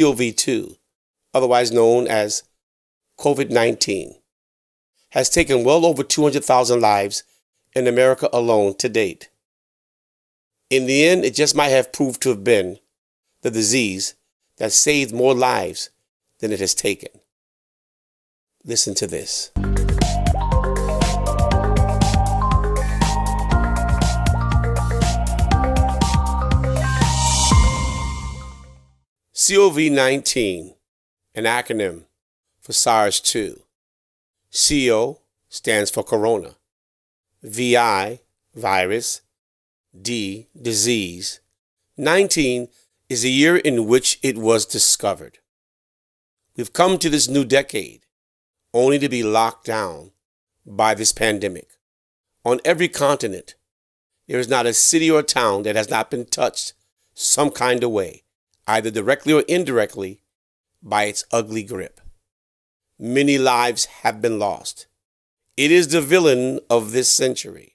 COVID-2, otherwise known as COVID-19, has taken well over 200,000 lives in America alone to date. In the end, it just might have proved to have been the disease that saved more lives than it has taken. Listen to this. COVID-19, an acronym for SARS-2. CO stands for corona. VI, virus. D, disease. 19 is the year in which it was discovered. We've come to this new decade only to be locked down by this pandemic. On every continent, there is not a city or town that has not been touched some kind of way, either directly or indirectly, by its ugly grip. Many lives have been lost. It is the villain of this century.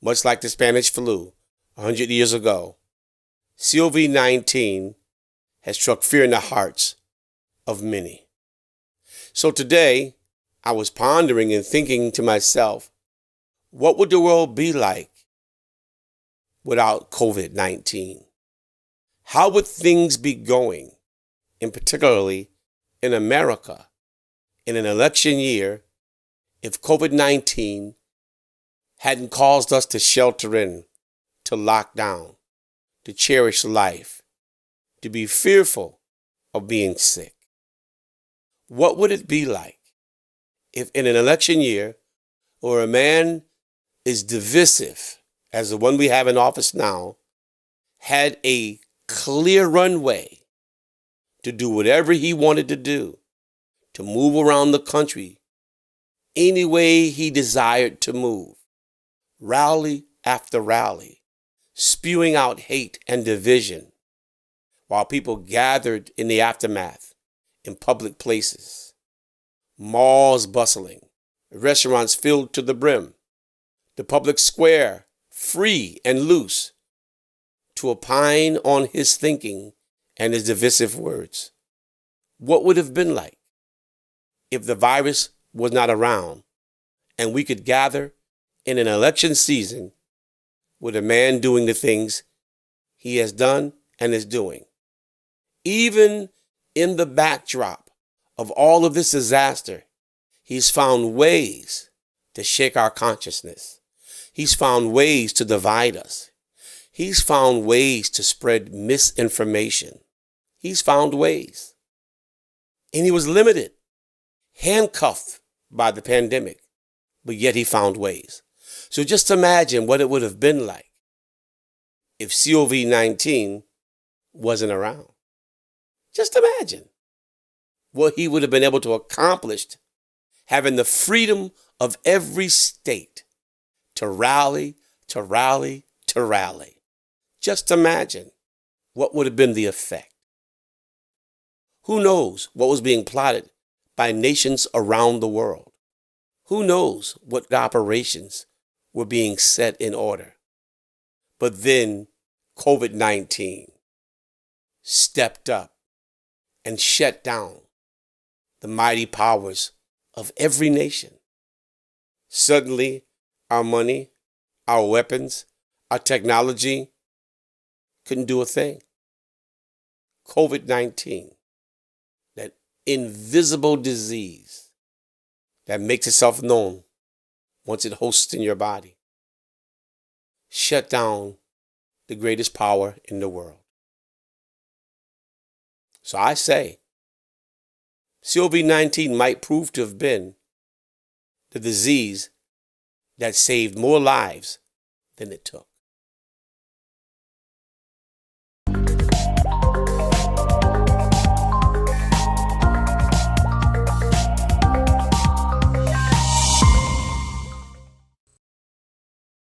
Much like the Spanish flu 100 years ago, COVID-19 has struck fear in the hearts of many. So today, I was pondering and thinking to myself, what would the world be like without COVID-19? How would things be going, and particularly in America, in an election year, if COVID-19 hadn't caused us to shelter in, to lock down, to cherish life, to be fearful of being sick? What would it be like if in an election year, where a man is divisive, as the one we have in office now, had a clear runway to do whatever he wanted to do, to move around the country any way he desired to move, rally after rally, spewing out hate and division, while people gathered in the aftermath in public places, malls bustling, restaurants filled to the brim, the public square free and loose to opine on his thinking and his divisive words. What would it have been like if the virus was not around and we could gather in an election season with a man doing the things he has done and is doing? Even in the backdrop of all of this disaster, he's found ways to shake our consciousness. He's found ways to divide us. He's found ways to spread misinformation. He's found ways. And he was limited, handcuffed by the pandemic, but yet he found ways. So just imagine what it would have been like if COVID-19 wasn't around. Just imagine what he would have been able to accomplish, having the freedom of every state to rally, to rally, to rally. Just imagine what would have been the effect. Who knows what was being plotted by nations around the world? Who knows what operations were being set in order? But then COVID-19 stepped up and shut down the mighty powers of every nation. Suddenly, our money, our weapons, our technology couldn't do a thing. COVID-19, that invisible disease that makes itself known once it hosts in your body, shut down the greatest power in the world. So I say, COVID-19 might prove to have been the disease that saved more lives than it took.